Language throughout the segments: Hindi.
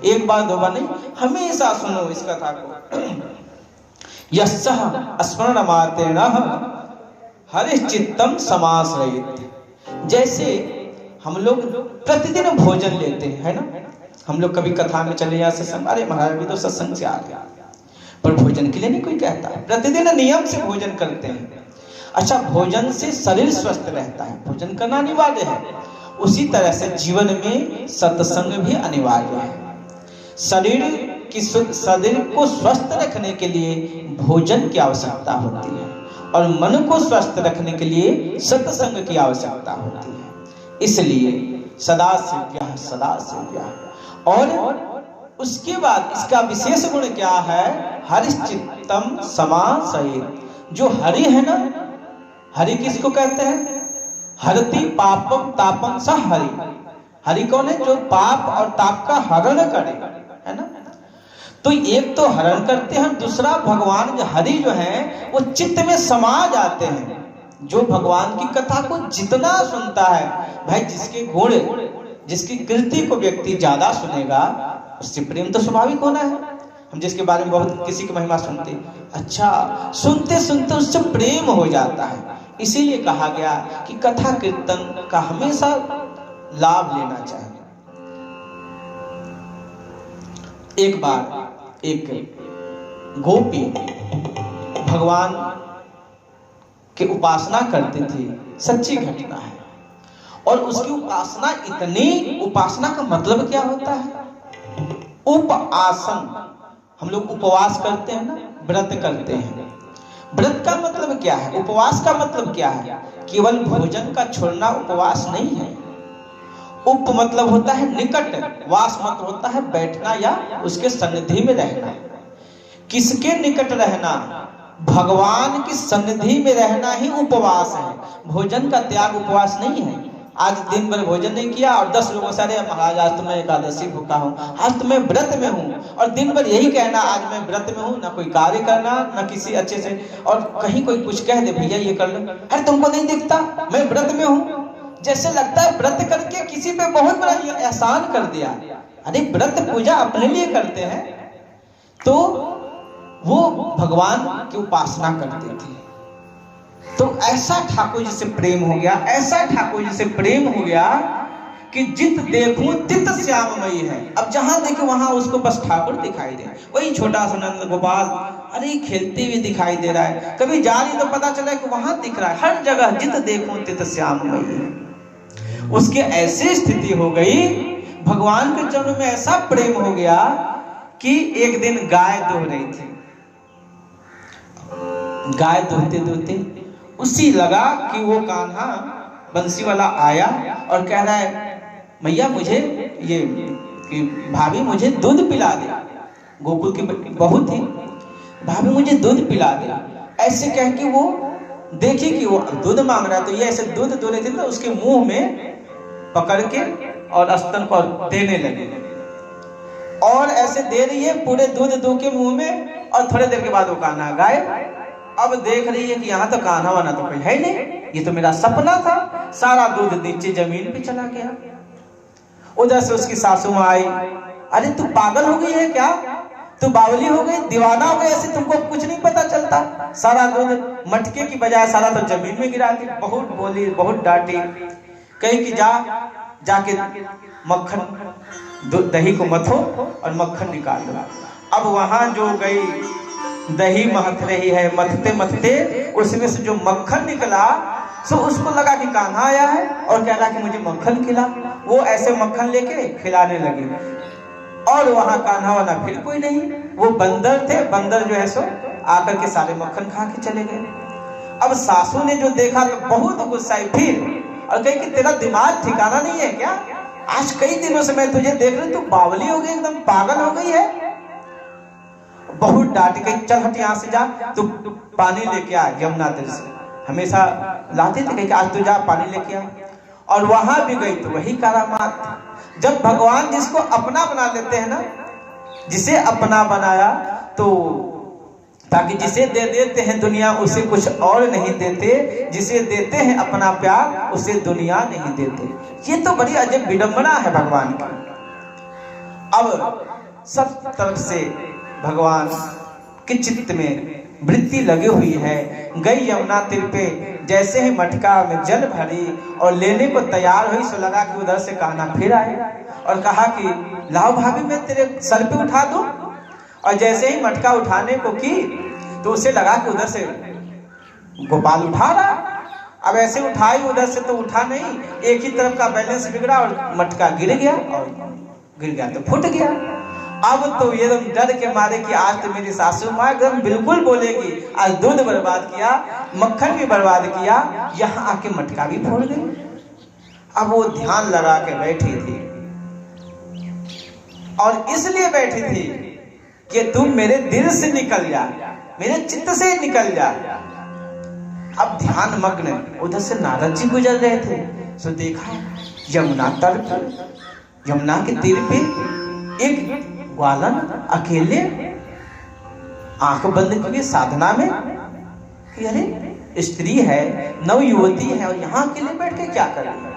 एक बार दो बार नहीं, हमेशा सुनो इस कथा को। यस्सः स्मरणमात्रेण हरिश्चित्तम समाश्रयेत्। जैसे हम लोग प्रतिदिन भोजन लेते हैं, है ना, हम लोग कभी कथा में चले जाए सत्संग, अरे महाराज भी तो सत्संग से आ गया, पर भोजन के लिए नहीं कोई कहता है, प्रतिदिन नियम से भोजन करते हैं। अच्छा, भोजन से शरीर स्वस्थ रहता है, भोजन करना अनिवार्य है। उसी तरह से जीवन में सत्संग भी अनिवार्य है। शरीर को स्वस्थ रखने के लिए भोजन की आवश्यकता होती है, और मन को स्वस्थ रखने के लिए सत्संग की आवश्यकता होती है। इसलिए सदा सेव्यः। और उसके बाद इसका विशेष गुण क्या है? हरिश्चित्तम समाश्रयेत्। जो हरि है ना, हरि किसको कहते हैं? हरति पापम तापम सह हरि। हरि कौन है? जो पाप और ताप का हरण करे, है ना। तो एक तो हरण करते हैं, दूसरा भगवान जो हरि जो है वो चित्त में समा जाते हैं। जो भगवान की कथा को जितना सुनता है, भाई जिसके गुण जिसकी कृति को व्यक्ति ज्यादा सुनेगा उससे प्रेम तो स्वाभाविक होना है। हम जिसके बारे में बहुत किसी की महिमा सुनते, अच्छा सुनते सुनते उससे प्रेम हो जाता है। इसीलिए कहा गया कि कथा कीर्तन का हमेशा लाभ लेना चाहिए। एक बार एक गोपी भगवान की उपासना करते थे, सच्ची घटना है। और उसकी उपासना इतनी, उपासना का मतलब क्या होता है? उपआसन। हम लोग उपवास करते हैं ना, व्रत करते हैं। व्रत का मतलब क्या है? उपवास का मतलब क्या है? केवल भोजन का छोड़ना उपवास नहीं है। उप मतलब होता है निकट, वास मतलब होता है बैठना या उसके सन्निधि में रहना। किसके निकट रहना? भगवान की सन्निधि में रहना ही उपवास है। भोजन का त्याग उपवास नहीं है। आज दिन भर भोजन नहीं किया और 10 लोगों से, अरे महाराज आज तो मैं एकादशी भूखा हूँ, आज तो मैं व्रत में हूँ, और दिन भर यही कहना आज मैं व्रत में हूँ, ना कोई कार्य करना, ना किसी अच्छे से, और कहीं कोई कुछ कह दे भैया ये कर लो, अरे तुमको नहीं दिखता मैं व्रत में हूँ। जैसे लगता है व्रत करके किसी पे बहुत बड़ा एहसान कर दिया। अरे व्रत पूजा अपने लिए करते हैं। तो वो भगवान की उपासना करते थे। तो ऐसा ठाकुर जी से प्रेम हो गया, ऐसा ठाकुर जी से प्रेम हो गया कि जित देखूं तित श्याममयी है। अब जहां देखे वहां उसको बस ठाकुर दिखाई दे। वही छोटा सा नंद गोपाल, अरे खेलते हुए दिखाई दे रहा है, कभी जा रही तो पता चला कि वहां दिख रहा है। हर जगह जित देखूं तित श्याममयी है। उसके ऐसी स्थिति हो गई, भगवान के चरणों में ऐसा प्रेम हो गया कि एक दिन गाय दुह रही थी। गाय दुहते दुहते उसी लगा कि वो कान्हा बंसी वाला आया और कह रहा है, मैया मुझे ये कि भाभी मुझे दूध पिला दे। गोकुल की बहू थी, भाभी मुझे दूध पिला दे। ऐसे कह के वो देखी कि वो दूध मांग रहा है, तो ये ऐसे दूध दो रहे थे, तो उसके मुंह में पकड़ के और स्तन को देने लगे। और ऐसे दे रही है पूरे दूध दो के मुंह में, और थोड़ी देर के बाद वो कान्हा गायब। अब देख रही है कि यहाँ तो कान्हा वाना तो कोई है नहीं, ये तो मेरा सपना था। सारा दूध नीचे जमीन पे चला गया। उधर से उसकी सासू माँ आई, अरे तू पागल हो गई है क्या? तू बावली हो गई, दीवाना हो गई, ऐसे तुमको कुछ नहीं पता चलता? सारा दूध मटके की बजाय सारा तो जमीन में गिरा दी। बहुत बोली, बहुत डांटी, कही कि जाके मक्खन दही को मथो और मक्खन निकाल लो। अब वहां जो गई, दही महत रही है, मथते मथते उसमें से जो मक्खन निकला, सो उसको लगा कि कान्हा आया है और कह रहा कि मुझे मक्खन खिला। वो ऐसे मक्खन लेके खिलाने लगी, और वहां कान्हा वाला फिर कोई नहीं। वो बंदर थे, बंदर जो है सो आकर के सारे मक्खन खा के चले गए। अब सासू ने जो देखा तो बहुत गुस्सा आई फिर, और कही कि तेरा दिमाग ठिकाना नहीं है क्या? आज कई दिनों से मैं तुझे देख रही, तू बावली हो गई, एकदम पागल हो गई है। बहुत डांट गई, चल हट यहाँ से, जा तू पानी लेके आ यमुना तीर से। हमेशा लाते थे, कहीं आज तू जा पानी लेके आ। और वहां भी गई तो वही करामात। जब भगवान जिसको अपना बना लेते हैं ना, जिसे अपना बनाया, तो ताकि जिसे दे देते हैं दुनिया उसे कुछ और नहीं देते, जिसे देते हैं अपना प्यार उसे दुनिया नहीं देते। ये तो बड़ी अजब विडंबना है भगवान की। अब सब तरफ से भगवान के चित्त में वृत्ति लगी हुई है। गई यमुना तीर पे, जैसे ही मटका में जल भरी और लेने को तैयार हुई, सो लगा कि उधर से कहना फिर आए और कहा कि लाओ भाभी मैं तेरे सर पे उठा दूं। और जैसे ही मटका उठाने को की तो उसे लगा कि उधर से गोपाल उठा रहा। अब ऐसे उठाई, उधर से तो उठा नहीं, एक ही तरफ का बैलेंस बिगड़ा और मटका गिर गया, और गिर गया तो फूट गया। अब तो एकदम डर के मारे कि आज तो मेरी सासू माँ एकदम बिल्कुल बोलेगी, आज दूध बर्बाद किया, मक्खन भी बर्बाद किया, यहाँ आके मटका भी फोड़ गई। अब वो ध्यान लगा के बैठी थी, और इसलिए बैठी थी कि तुम मेरे दिल से निकल जा, मेरे चित्त से निकल जा। अब ध्यान मग्न, उधर से नारद जी गुजर रहे थे, सो देखा यमुना तट पर, यमुना के तीर पे एक ग्वालन अकेले आंख बंद किए साधना में, कि अरे स्त्री है, नव युवती है, और यहाँ अकेले बैठ के क्या कर रही है।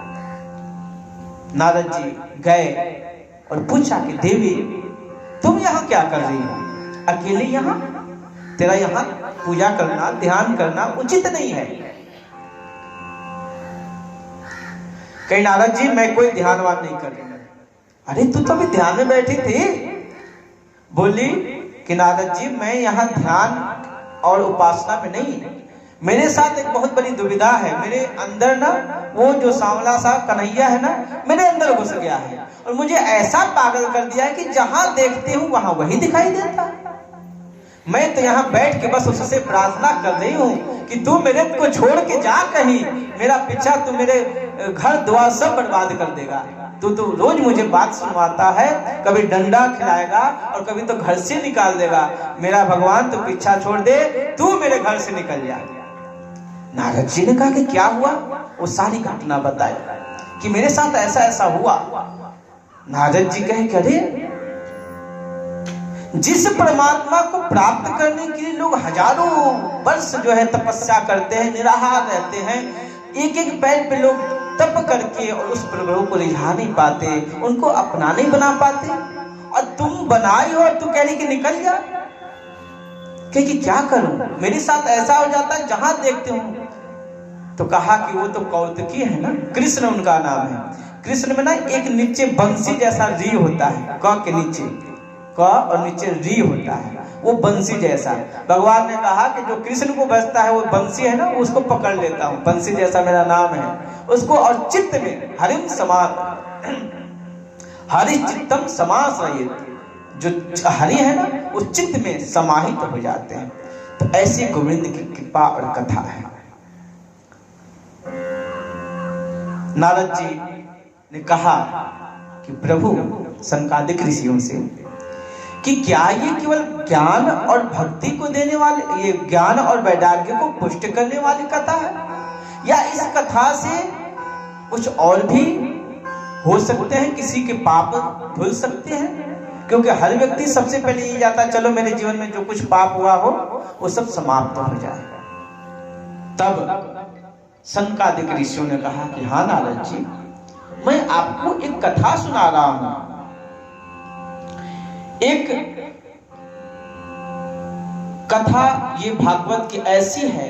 नारद जी गए और पूछा कि देवी तुम यहाँ क्या कर रही हो, अकेले यहाँ, तेरा यहाँ पूजा करना, ध्यान करना उचित नहीं है। कहीं नारद जी मैं कोई ध्यानवान नहीं कर रही। अरे तू तो अभी ध्यान में बैठी थी। बोली कि नारद जी मैं यहाँ ध्यान और उपासना में नहीं, मेरे साथ एक बहुत बड़ी दुविधा है। मेरे अंदर ना वो जो सांवला सा कन्हैया है ना, मेरे अंदर घुस गया है और मुझे ऐसा पागल कर दिया है कि जहां देखते हूं वहां वही दिखाई देता है। मैं तो यहाँ बैठ के बस उससे प्रार्थना कर रही हूँ कि तू मेरे को छोड़ के जा कहीं, मेरा पीछा तू मेरे घर द्वार सब बर्बाद कर देगा। तू तो रोज मुझे बात सुनवाता है, कभी डंडा खिलाएगा और कभी तो घर से निकाल देगा। मेरा भगवान तू पीछा छोड़ दे, तू मेरे घर से निकल जा। नारद जी ने कहा कि क्या हुआ, वो सारी घटना बताई कि मेरे साथ ऐसा ऐसा हुआ। नारद जी कहे कि अरे जिस परमात्मा को प्राप्त करने के लिए लोग हजारों वर्ष जो है तपस्या करते हैं, निराहार रहते हैं, एक एक पैर पे लोग तप करके और उस प्रभु को रिझा नहीं पाते, उनको अपना नहीं बना पाते, और तुम बनाई हो और तू कह रही कि निकल जा। कि क्या करूं, मेरे साथ ऐसा हो जाता है जहां देखते हूं। तो कहा कि वो तो कौतुकी है ना, कृष्ण उनका नाम है। कृष्ण में ना एक नीचे बंसी जैसा री होता है, क के नीचे क और नीचे री होता है, वो बंसी जैसा। भगवान ने कहा कि जो कृष्ण को बजता है वो बंसी है ना, उसको पकड़ लेता हूँ, बंसी जैसा मेरा नाम है उसको। और चित्त में हरिम समान, हरि चित्तम समास रहित, जो हरि है ना उस चित्त में समाहित हो जाते हैं। तो ऐसी गोविंद की कृपा और कथा है। नारद जी ने कहा कि प्रभु सनकादिक ऋषियों से कि क्या ये केवल ज्ञान और भक्ति को देने वाले, ये ज्ञान और वैराग्य को पुष्ट करने वाली कथा है, या इस कथा से कुछ और भी हो सकते हैं, किसी के पाप धुल सकते हैं? क्योंकि हर व्यक्ति सबसे पहले ये जाता है चलो मेरे जीवन में जो कुछ पाप हुआ हो वो सब समाप्त हो जाए। तब सनकादिक ऋषियों ने कहा कि हाँ नारद जी, मैं आपको एक कथा सुना रहा हूं। एक कथा ये भागवत की ऐसी है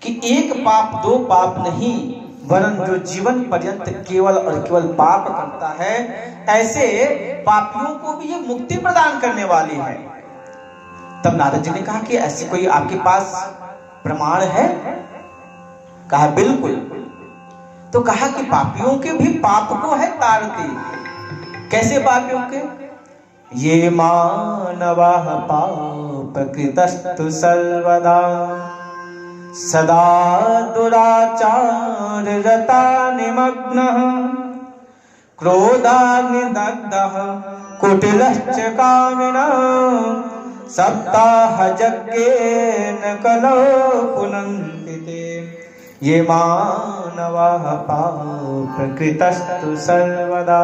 कि एक पाप दो पाप नहीं, वरन जो जीवन पर्यंत केवल और केवल पाप करता है, ऐसे पापियों को भी ये मुक्ति प्रदान करने वाली है। तब नारद जी ने कहा कि ऐसे कोई आपके पास प्रमाण है? कहा बिल्कुल। तो कहा कि पापियों के भी पाप को है तारती। कैसे पापियों के? ये मानवः पाप कृतस्तु सर्वदा सदा दुराचार रता निमग्नः क्रोधाग्निदग्धः कुटिलश्च कामिनः सप्ताह यज्ञेन कलौ पुनन्ति ते। ये मानवः पाप कृतस्तु सर्वदा।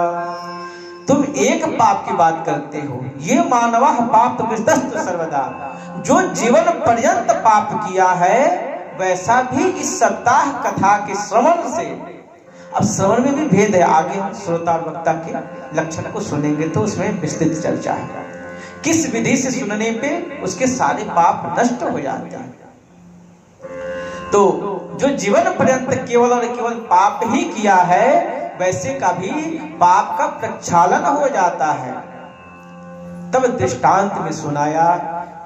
तुम एक पाप की बात करते हो, ये मानवः पाप कृतस्तु सर्वदा, जो जीवन पर्यंत पाप किया है वैसा भी इस सप्ताह कथा के श्रवण से। अब श्रवण में भी भेद है, आगे हम श्रोता और वक्ता के लक्षण को सुनेंगे तो उसमें विस्तृत चर्चा है। किस विधि से सुनने पे उसके सारे पाप नष्ट हो जाते हैं। तो जो जीवन पर्यंत केवल और केवल पाप ही किया है, वैसे का भी पाप का प्रक्षालन हो जाता है। तब दृष्टांत में सुनाया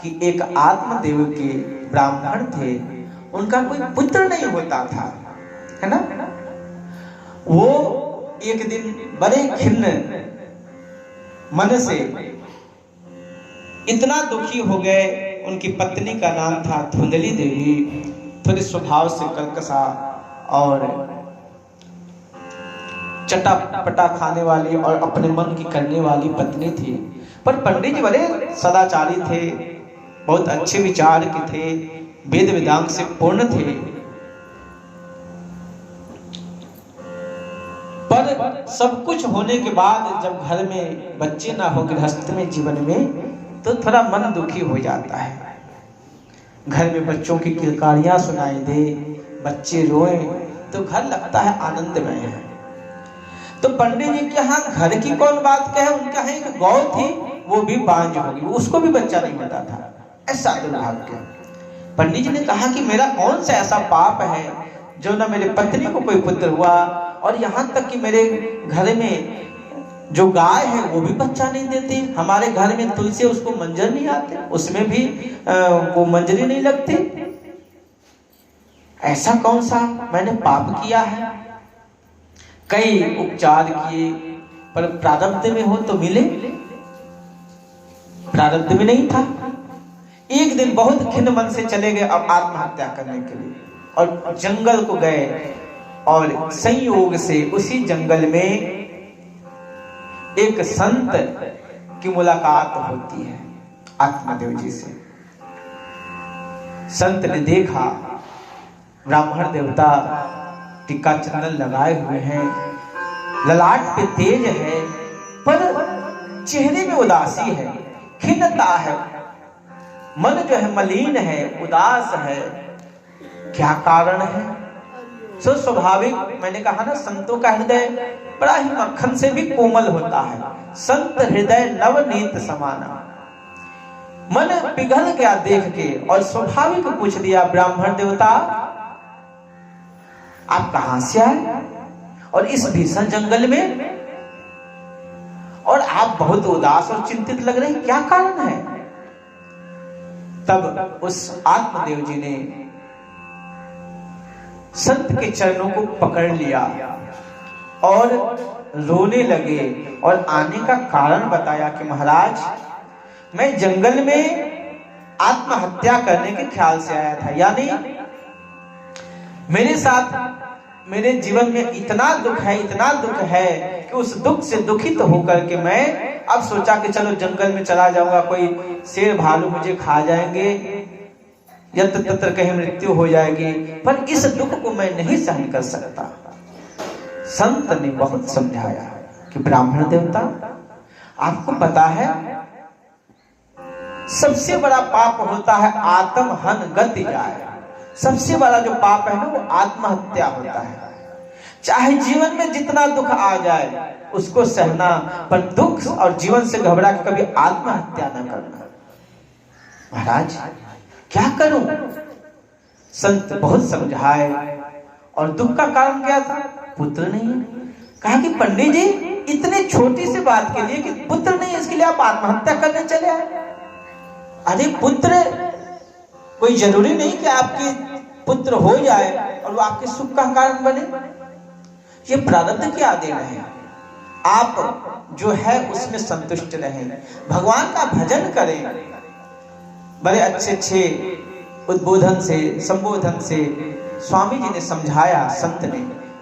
कि एक आत्मदेव के ब्राह्मण थे, उनका कोई पुत्र नहीं होता था, है ना। वो एक दिन बड़े खिन्न मन से इतना दुखी हो गए। उनकी पत्नी का नाम था धुंधली देवी, थोड़े स्वभाव से कर्कशा और चटापटा खाने वाली और अपने मन की करने वाली पत्नी थी। पर पंडित जी बड़े सदाचारी थे, बहुत अच्छे विचार के थे, वेद वेदांग से पूर्ण थे। पर सब कुछ होने के बाद जब घर में बच्चे ना हो गृहस्थ में जीवन में, तो थोड़ा मन दुखी हो जाता है। घर में बच्चों की किलकारियां सुनाई दे, बच्चे रोए, तो घर लगता है आनंदमय है। तो पंडित जी के यहाँ घर की कौन बात कहे, उनके यहाँ एक गौ थी, वो भी बांझ हो गई, उसको भी बच्चा नहीं मिलता था। ऐसा दुर्भाग्य। पंडित जी ने कहा कि मेरा कौन सा ऐसा पाप है जो न मेरे पत्नी को कोई पुत्र हुआ, और यहाँ तक कि मेरे घर में जो गाय है वो भी बच्चा नहीं देती, हमारे घर में तुलसी उसको मंजर नहीं आते, उसमें भी वो मंजरी नहीं लगती। ऐसा कौन सा मैंने पाप किया है। कई उपचार किए, पर प्रारब्ध में हो तो मिले, प्रारब्ध में नहीं था। एक दिन बहुत खिन्न मन से चले गए अब आत्महत्या करने के लिए, और जंगल को गए, और संयोग से उसी जंगल में एक संत की मुलाकात होती है आत्मदेव जी से। संत ने देखा ब्राह्मण देवता टीका चंदन लगाए हुए हैं, ललाट पे तेज है, पर चेहरे में उदासी है, खिन्नता है, मन जो है मलिन है, उदास है। क्या कारण है? सो स्वाभाविक, मैंने कहा ना, संतों का हृदय बड़ा ही मक्खन से भी कोमल होता है। संत हृदय नवनीत समाना। मन पिघल गया देख के, और स्वाभाविक पूछ दिया, ब्राह्मण देवता आप कहां से आए और इस भीषण जंगल में, और आप बहुत उदास और चिंतित लग रहे हैं, क्या कारण है? तब उस आत्मदेव जी ने संत के चरणों को पकड़ लिया और रोने लगे, और आने का कारण बताया कि महाराज, मैं जंगल में आत्महत्या करने के ख्याल से आया था, यानी मेरे साथ मेरे जीवन में इतना दुख है, इतना दुख है कि उस दुख से दुखित होकर के मैं अब सोचा कि चलो जंगल में चला जाऊंगा, कोई शेर भालू मुझे खा जाएंगे, यत्र तत्र कहीं मृत्यु हो जाएगी, पर इस दुख को मैं नहीं सहन कर सकता। संत ने बहुत समझाया कि ब्राह्मण देवता, आपको पता है सबसे बड़ा पाप होता है आत्महन गति जाए। सबसे बड़ा जो पाप है ना, वो आत्महत्या होता है। चाहे जीवन में जितना दुख आ जाए उसको सहना, पर दुख और जीवन से घबरा के कभी आत्महत्या न करना। महाराज क्या करूं? संत बहुत समझाए, और दुख का कारण क्या था? पुत्र नहीं है। कहा कि पंडित जी, इतने छोटी सी बात के लिए कि पुत्र नहीं, इसके लिए आप आत्महत्या करने चले आए। अरे पुत्र, कोई जरूरी नहीं कि आपके पुत्र हो जाए और वो आपके सुख का कारण बने। ये प्रारब्ध की आदेन है। आप जो है उसमें संतुष्ट रहें, भगवान का भजन करें। बड़े अच्छे उद्बोधन से, संबोधन से स्वामी जी ने समझाया, संत ने।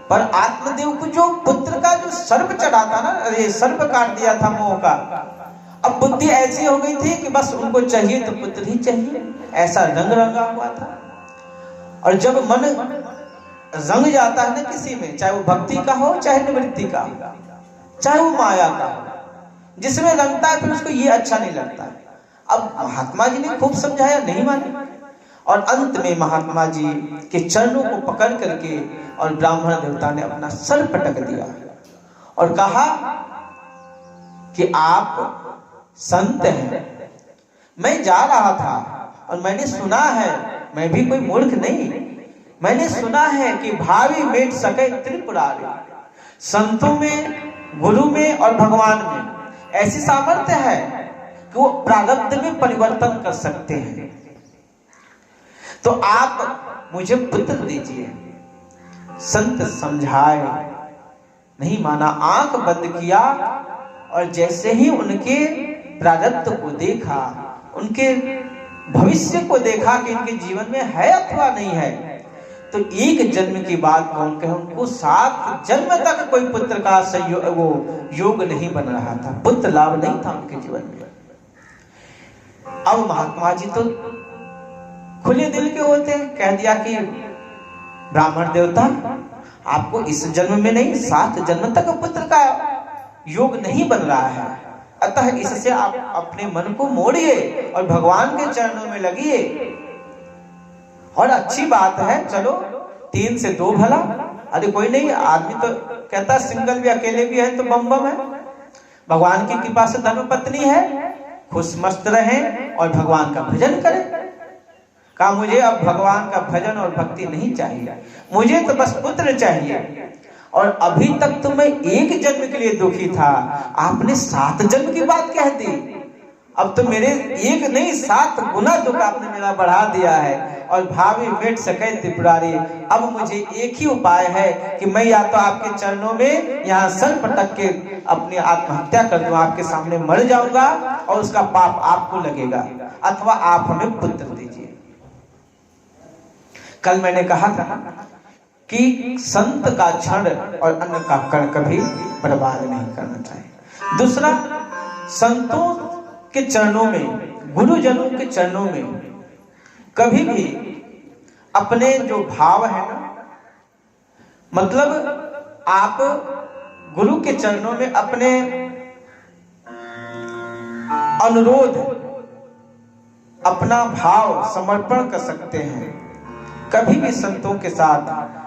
पर आत्मदेव को जो पुत्र का जो सर्प चढ़ाता ना, अरे सर्प काट दिया था मोह का। अब बुद्धि ऐसी हो गई थी कि बस उनको चाहिए तो पुत्र ही चाहिए, ऐसा रंग रंगा हुआ था। और जब मन रंग जाता है ना किसी में, चाहे वो भक्ति का हो, चाहे निवृत्ति का, चाहे वो माया का हो, जिसमें रंगता है फिर उसको ये अच्छा नहीं लगता। अब महात्मा जी ने खूब समझाया, नहीं माने, और अंत में महात्मा जी के चरणों को पकड़ करके और ब्राह्मण देवता ने अपना सर पटक दिया और कहा कि आप संत हैं, मैं जा रहा था और मैंने सुना है, मैं भी कोई मूर्ख नहीं, मैंने सुना है कि भावी मेट सके त्रिपुरारी। संतों में, गुरु में और भगवान में ऐसी सामर्थ्य है कि वो प्रारब्ध में परिवर्तन कर सकते हैं। तो आप मुझे पुत्र दीजिए। संत समझाए, नहीं माना, आंख बंद किया और जैसे ही उनके प्रारब्ध को देखा, उनके भविष्य को देखा कि इनके जीवन में है अथवा नहीं है, तो एक जन्म की बात कौन कहे, उनको 7 जन्म तक कोई पुत्र का वो योग नहीं बन रहा था, पुत्र लाभ नहीं था उनके जीवन में। अब महात्मा जी तो खुले दिल के होते हैं, कह दिया कि ब्राह्मण देवता, आपको इस जन्म में नहीं 7 जन्म तक पुत्र का योग नहीं बन रहा है, अतः इससे आप अपने मन को मोड़िए और भगवान के चरणों में लगिए। और अच्छी बात है, चलो 3 से 2 भला, अरे कोई नहीं, आदमी तो कहता सिंगल भी, अकेले भी है तो बम बम है। भगवान की कृपा से धर्म पत्नी है, खुश मस्त रहे और भगवान का भजन करें। कहा मुझे अब भगवान का भजन और भक्ति नहीं चाहिए, मुझे तो बस पुत्र चाहिए। और अभी तक तो मैं 1 जन्म के लिए दुखी था, आपने 7 जन्म की बात कह दी, अब तो मेरे 1 नहीं 7 गुना दुख आपने मेरा बढ़ा दिया है। और भावी मेट सके त्रिपुरारी, अब मुझे एक ही उपाय है कि मैं या तो आपके चरणों में यहाँ सर पटक के अपनी आत्महत्या कर दूं, आपके सामने मर जाऊंगा और उसका पाप आपको लगेगा, अथवा आप हमें पुत्र दीजिए। कल मैंने कहा था कि संत का क्षण और अन्य का कण कभी बर्बाद नहीं करना चाहिए। दूसरा, संतों के चरणों में, गुरुजनों के चरणों में कभी भी अपने जो भाव है ना, मतलब आप गुरु के चरणों में अपने अनुरोध, अपना भाव समर्पण कर सकते हैं। कभी भी संतों के साथ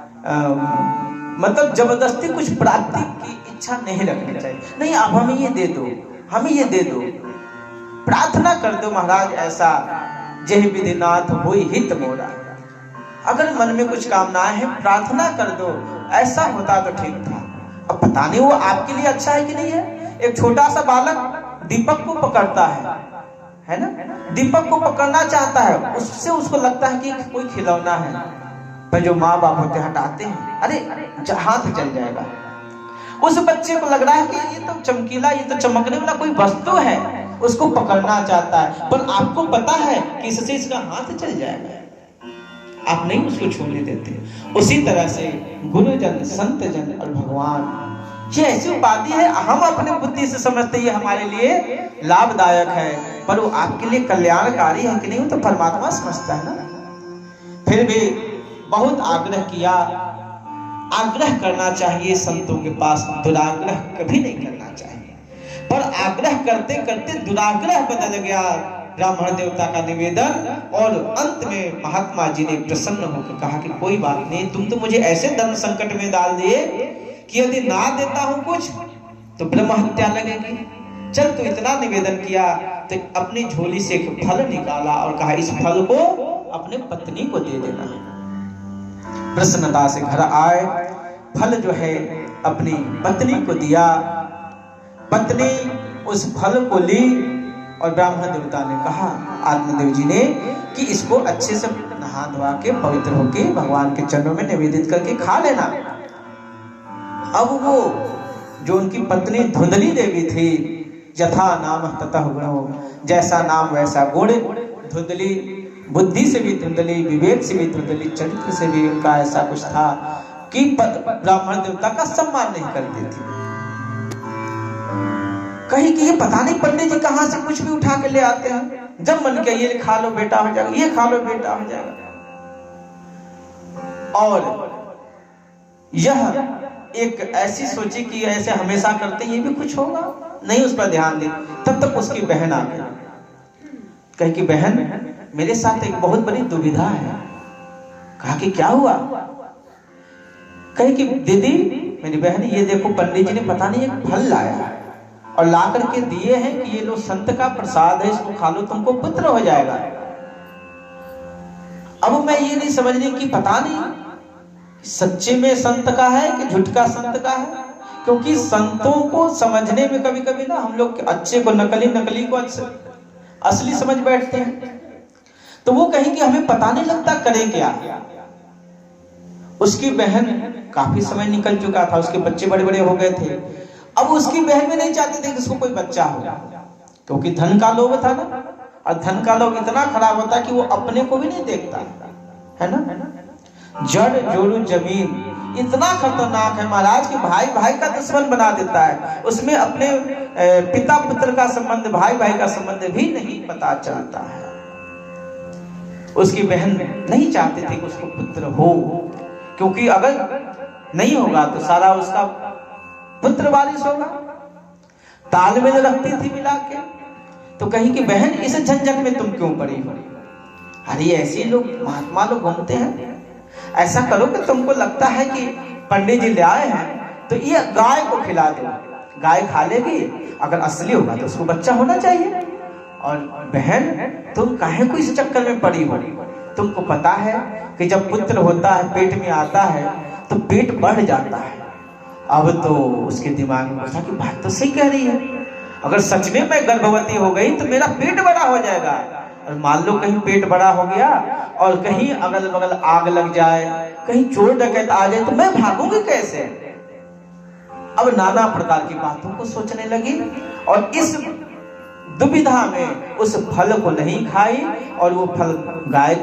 मतलब जबरदस्ती कुछ प्राप्ति की इच्छा नहीं रखनी चाहिए। नहीं, आप हमें ये दे दो, हमें ये दे दो, प्रार्थना कर दो महाराज ऐसा, जय विधिनाथ होई हित मोरा। अगर मन में कुछ कामनाएं हैं, प्रार्थना कर दो, ऐसा होता तो ठीक था। अब पता नहीं वो आपके लिए अच्छा है कि नहीं है। एक छोटा सा बालक दीपक को पकड़ता है ना, दीपक को पकड़ना चाहता है, उससे उसको लगता है कि कोई खिलौना है, पर जो माँ बाप होते हटाते हैं, अरे हाथ जल जाएगा। उस बच्चे को लग रहा है कि ये तो चमकीला, ये तो चमकने वाला कोई वस्तु है, उसको पकड़ना चाहता है, पर आपको पता है कि इससे इसका हाथ चल जाएगा, आप नहीं उसको छूने देते। उसी तरह से गुरुजन, संत जन और भगवान, ये ऐसी उपाधि है, हम अपने बुद्धि से समझते ये हमारे लिए लाभदायक है, पर वो आपके लिए कल्याणकारी है कि नहीं, वो तो परमात्मा समझता है ना। फिर भी बहुत आग्रह किया, आग्रह करना चाहिए संतों के पास, दुराग्रह कभी नहीं करना चाहिए। पर आग्रह करते करते दुराग्रह बदल गया ब्राह्मण देवता का निवेदन, और अंत में महात्मा जी ने प्रसन्न होकर कहा कि कोई बात नहीं, तुम तो मुझे ऐसे धर्म संकट में डाल दिए कि यदि ना देता हूं कुछ तो ब्रह्म हत्या लगेगी। चल, तो इतना निवेदन किया तो अपनी झोली से एक फल निकाला और कहा इस फल को अपने पत्नी को दे देना। प्रसन्नता से घर आए, फल जो है अपनी पत्नी को दिया, पत्नी उस फल को ली और ब्राह्मण देवता ने कहा, आत्मदेव जी ने, कि इसको अच्छे से नहा धोवा के पवित्र होके भगवान के चरणों में निवेदित करके खा लेना। अब वो जो उनकी पत्नी धुंधली देवी थी, यथा नाम ततः गुणो, जैसा नाम वैसा गुण, धुंधली, बुद्धि से भी धुंधली, विवेक से भी धुंधली, चरित्र से भी उनका ऐसा कुछ था कि ब्राह्मण देवता का सम्मान नहीं करती थी। कहीं कि ये पता नहीं पंडित जी कहां से कुछ भी उठा के ले आते हैं, जब मन किया ये खा लो बेटा हो जाएगा, ये खा लो बेटा हो जाएगा। और यह एक ऐसी सोची कि ऐसे हमेशा करते ये भी कुछ होगा, नहीं उस पर ध्यान दी। तब तक उसकी बहन आ गई, कही कि बहन मेरे साथ एक बहुत बड़ी दुविधा है। कहा कि क्या हुआ? कही कि दीदी, मेरी बहन, ये देखो पंडित जी ने पता नहीं एक फल लाया और ला करके दिए हैं कि ये लो संत का प्रसाद है, इसको खा लो, तुमको पुत्र हो जाएगा। अब मैं ये नहीं समझने की पता नहीं सच्चे में संत का है कि झूठ का संत का है, क्योंकि संतों को समझने में कभी कभी ना हम लोग अच्छे को नकली, नकली को असली समझ बैठते हैं। तो वो कहीं कि हमें पता नहीं लगता करें क्या। उसकी बहन काफी समय निकल चुका था, उसके बच्चे बड़े बड़े हो गए थे। अब उसकी बहन भी नहीं चाहते थे कि उसको कोई बच्चा हो, क्योंकि धन का लोभ था ना, और धन का लोभ इतना खराब होता कि वो अपने को भी नहीं देखता है ना। जड़ जोड़ू जमीन इतना खतरनाक है महाराज कि भाई भाई का दुश्मन बना देता है। उसमें अपने पिता पुत्र का संबंध, भाई भाई का संबंध भी नहीं पता चलता है। उसकी बहन नहीं चाहती थी कि उसको पुत्र हो, क्योंकि अगर नहीं होगा तो सारा उसका पुत्र वारिस होगा। तालमेल रखती थी मिला के। तो कहीं कि बहन इस झंझट में तुम क्यों पड़ी? अरे ऐसे लोग महात्मा लोग घूमते हैं। ऐसा करो कि तुमको लगता है कि पंडित जी ले आए हैं तो ये गाय को खिला दो, गाय खा लेगी, अगर असली होगा तो उसको बच्चा होना चाहिए। और बहन तुम काहे को इस चक्कर में पड़ी हो? तुमको पता है कि जब पुत्र होता है, पेट में आता है तो पेट बढ़ जाता है। अब तो उसके दिमाग में घुसा कि बात तो सही कह रही है, अगर सच में मैं गर्भवती हो गई तो मेरा पेट बड़ा हो जाएगा। और मान लो कहीं पेट बड़ा हो गया और कहीं अगल बगल आग लग जाए, कहीं चोर डकैत आ जाए तो मैं भागूंगी कैसे? अब नाना प्रकार की बातों को सोचने लगी और इस दुविधा में उस फल को नहीं खाई और वो फल गाय